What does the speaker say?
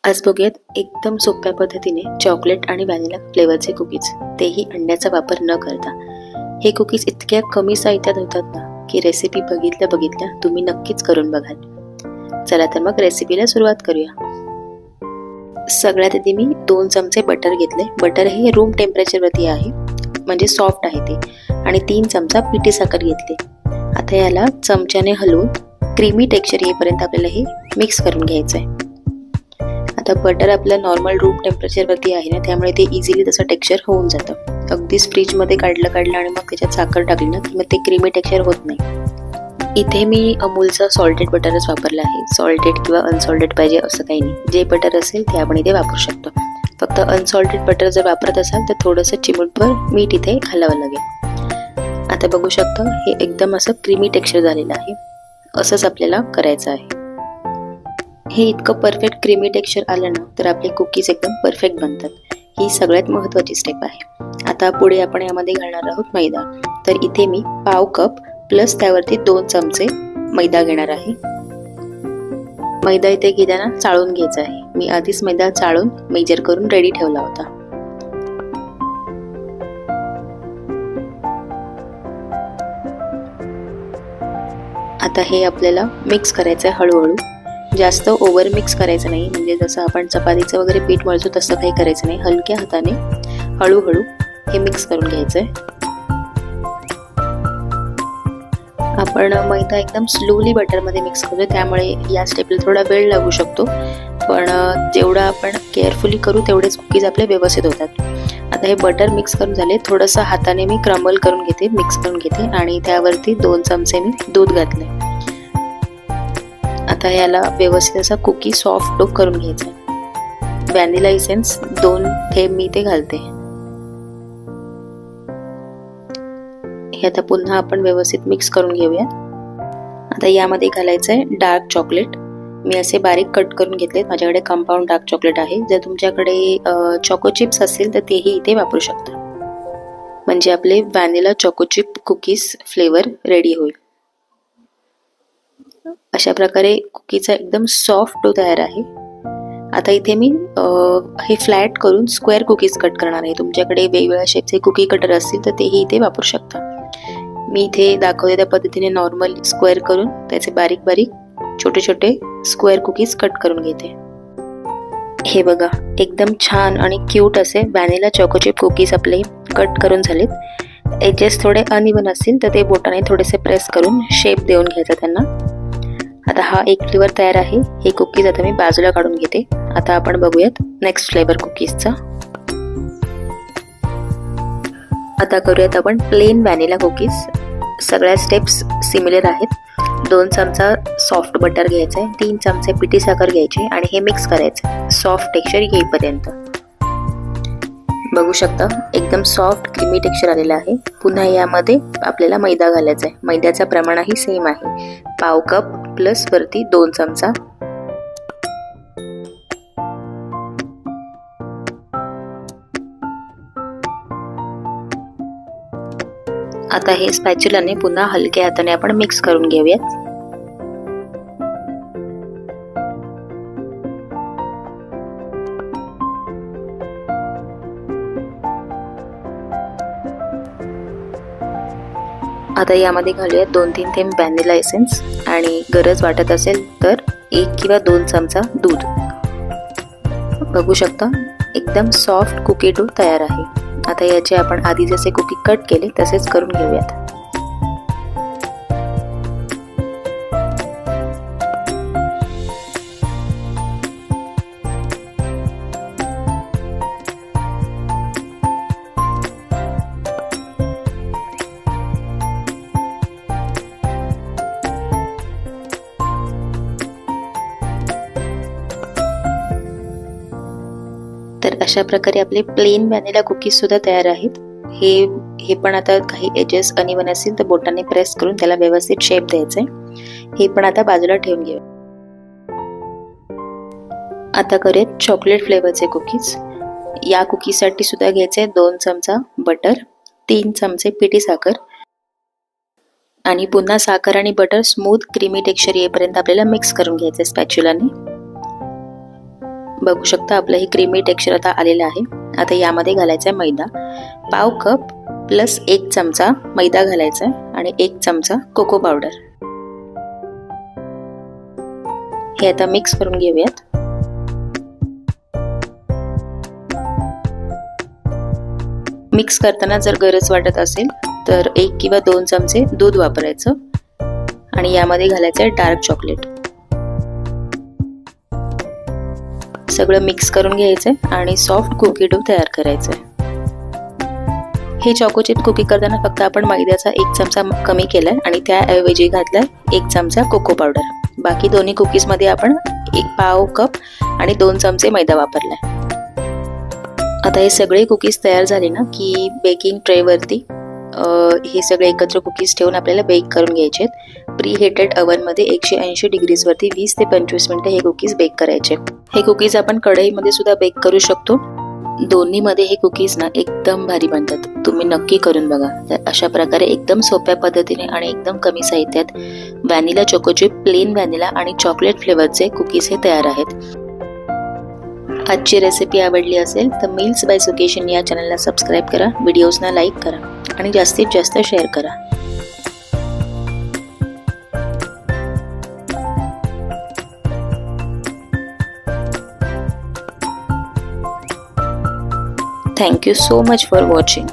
आज बघूयात एकदम सोप्या पद्धतीने चॉकलेट आणि व्हॅनिला फ्लेवरचे कुकीज, तेही अंड्याचा वापर न करता. हे कुकीज इतक्या कमी साहित्यात होतात ना की रेसिपी बघितल्या तुम्ही नक्कीच करून बघाल. चला तर मग रेसिपीला सुरुवात करूया. सगळ्यात आधी मी 2 चमचे बटर घेतले. बटर हे रूम टेम्परेचरवरती आहे, म्हणजे सॉफ्ट आहे ते. आणि 3 चमचा पिठी साखर घेतली. आता याला चमच्याने हलवून क्रीमी टेक्स्चर येईपर्यंत आपल्याला हे मिक्स करून घ्यायचं आहे. आता बटर आपलं नॉर्मल रूम टेम्परेचरवरती आहे ना, त्यामुळे ते इझिली तसं टेक्स्चर होऊन जातं. अगदीच फ्रीजमध्ये काढलं आणि मग त्याच्यात साखर टाकली ना की मग ते क्रीमी टेक्स्चर होत नाही. इथे मी अमूलचा सॉल्टेड बटरच वापरला आहे. सॉल्टेड किंवा अनसॉल्टेड पाहिजे असं काही नाही, जे बटर असेल ते आपण इथे वापरू शकतो. फक्त अनसॉल्टेड बटर जर वापरत असाल तर थोडंसं चिमूटभर मीठ इथे घालावं लागेल. आता बघू शकता हे एकदम असं क्रीमी टेक्स्चर झालेलं आहे. असंच आपल्याला करायचं आहे. हे इतकं परफेक्ट क्रीमी टेक्स्चर आलं ना तर आपले कुकीज एकदम परफेक्ट बनतात. ही सगळ्यात महत्त्वाची स्टेप आहे. आता पुढे आपण यामध्ये घालणार आहोत मैदा. तर इथे मी पाव कप प्लस त्यावरती 2 चमचे मैदा घेणार आहे. मैदा इथे घेताना चाळून घ्यायचा आहे. मी आधीच मैदा चाळून मेजर करून रेडी ठेवला होता. आता हे आपल्याला मिक्स करायचं आहे हळूहळू. जास्त ओव्हर मिक्स करायचं नाही, म्हणजे जसं आपण चपातीचं वगैरे पीठ मळतो तसं काही करायचं नाही. हलक्या हाताने हळूहळू हे मिक्स करून घ्यायचंय. आपण मैदा एकदम स्लोली बटरमध्ये मिक्स करतो, त्यामुळे या स्टेपला थोडा वेळ लागू शकतो. पण जेवढं आपण केअरफुली करू तेवढेच कुकीज आपले व्यवस्थित होतात. आता हे बटर मिक्स करून झाले. थोडंसं हाताने मी क्रम्बल करून घेते, मिक्स करून घेते आणि त्यावरती 2 चमचे मी दूध घातले. आता याला व्यवस्थित असा कुकी सॉफ्ट डो करून घ्यायचा. व्हॅनिला इसेन्स 2 थेंब मी ते घालते. हे आता पुन्हा आपण व्यवस्थित मिक्स करून घेऊया. आता यामध्ये घालायचं आहे डार्क चॉकलेट. मी असे बारीक कट करून घेतलेत. माझ्याकडे कंपाऊंड डार्क चॉकलेट आहे. जर तुमच्याकडे चॉको चिप्स असतील तर तेही इथे वापरू शकता, म्हणजे आपले vanilla choco chip cookies flavour ready होईल. अशा प्रकारे कुकीचा एकदम सॉफ्ट डो तयार आहे. आता इथे मी हे फ्लॅट करून स्क्वेअर कुकीज कट करणार आहे. तुमच्याकडे वेगवेगळ्या शेपचे कुकी कटर असतील तर तेही इथे वापरू शकता. मी इथे दाखवते त्या पद्धतीने नॉर्मल स्क्वेअर करून त्याचे बारीक बारीक छोटे छोटे स्क्वेअर कुकीज कट करून घेते. हे बघा एकदम छान आणि क्यूट असे व्हॅनिला चॉको चिप कुकीज आपले कट करून झालेत. एजेस थोडे अनइवन असतील तर ते बोटाने थोडेसे प्रेस करून शेप देऊन घ्यायचा त्यांना. आता हा एक फ्लेवर तयार आहे. हे कुकीज आता मी बाजूला काढून घेते. आता आपण बघूयात नेक्स्ट फ्लेवर कुकीजचा. आता करूयात आपण प्लेन व्हॅनिला कुकीज. सगळ्या स्टेप्स सिमिलर आहेत. 2 चमचा सॉफ्ट बटर घ्यायचं आहे, 3 चमचे पिठी साखर घ्यायची आणि हे मिक्स करायचं सॉफ्ट टेक्स्चर येईपर्यंत. बघू शकता एकदम सॉफ्ट क्रीमी टेक्स्चर आलेलं आहे. पुन्हा यामध्ये आपल्याला मैदा घालायचा आहे. मैद्याचं प्रमाणही सेम आहे, पाव कप प्लस वरती 2 चमचा. आता हे स्पॅच्युलाने पुन्हा हलक्या हाताने आपण मिक्स करून घेऊयात. आता यामध्ये घालूयात 2-3 थेंब व्हॅनिला एसेन्स आणि गरज वाटत असेल तर 1 किंवा 2 चमचा दूध. बघू शकता एकदम सॉफ्ट कुकी डो तयार आहे. आता याचे आपण आधी जसे कुकी कट केले तसेच करून घेऊयात. तर अशा प्रकारे आपले प्लेन व्हॅनिला कुकीज सुद्धा तयार आहेत. हे पण आता काही एजेस अनइवन असतील तर बोटाने प्रेस करून त्याला व्यवस्थित शेप द्यायचा आहे. हे पण आता बाजूला ठेवून घेऊ. आता करूयात चॉकलेट फ्लेवरचे कुकीज. या कुकीजसाठी सुद्धा घ्यायचे 2 चमचा बटर, 3 चमचे पिठी साखर आणि पुन्हा साखर आणि बटर स्मूथ क्रीमी टेक्स्चर येईपर्यंत आपल्याला मिक्स करून घ्यायचे स्पॅच्युलाने. बघू शकता आपलं हे क्रीमी टेक्स्चर आता आलेलं आहे. आता यामध्ये घालायचा आहे मैदा. पाव कप प्लस 1 चमचा मैदा घालायचा आहे आणि 1 चमचा कोको पावडर. हे आता मिक्स करून घेऊयात. मिक्स करताना जर गरज वाटत असेल तर 1 किंवा 2 चमचे दूध वापरायचं आणि यामध्ये घालायचं आहे डार्क चॉकलेट. सगळं मिक्स करून घ्यायचंय आणि सॉफ्ट कुकी डो तयार करायचंय. हे चॉको चिप कुकी करताना फक्त आपण मैद्याचा 1 चमचा कमी केलाय आणि त्याऐवजी घातलाय 1 चमचा कोको पावडर. बाकी दोन्ही कुकीज मध्ये आपण 1 पाव कप आणि 2 चमचे मैदा वापरलाय. आता हे सगळे कुकीज तयार झाले ना की बेकिंग ट्रे वरती हे सगळे एकत्र कुकीज ठेवून आपल्याला बेक करून घ्यायचे आहेत. प्री हिटेड ओव्हन मध्ये 180 डिग्रीज वरती 20 ते 25 मिनिटं हे कुकीज बेक करायचे. हे कुकीज आपण कढईमध्ये सुद्धा बेक करू शकतो. दोन्ही मध्ये हे कुकीज ना एकदम भारी बनतात. तुम्ही नक्की करून बघा. तर अशा प्रकारे एकदम सोप्या पद्धतीने आणि एकदम कमी साहित्यात vanilla choco chip, plain vanilla आणि चॉकलेट फ्लेवरचे कुकीज हे तयार आहेत. आजची रेसिपी आवडली असेल तर मील्स बाय सुकेशन या चॅनलला सबस्क्राईब करा, व्हिडिओजना लाईक करा आणि जास्तीत जास्त शेअर करा. Thank you so much for watching.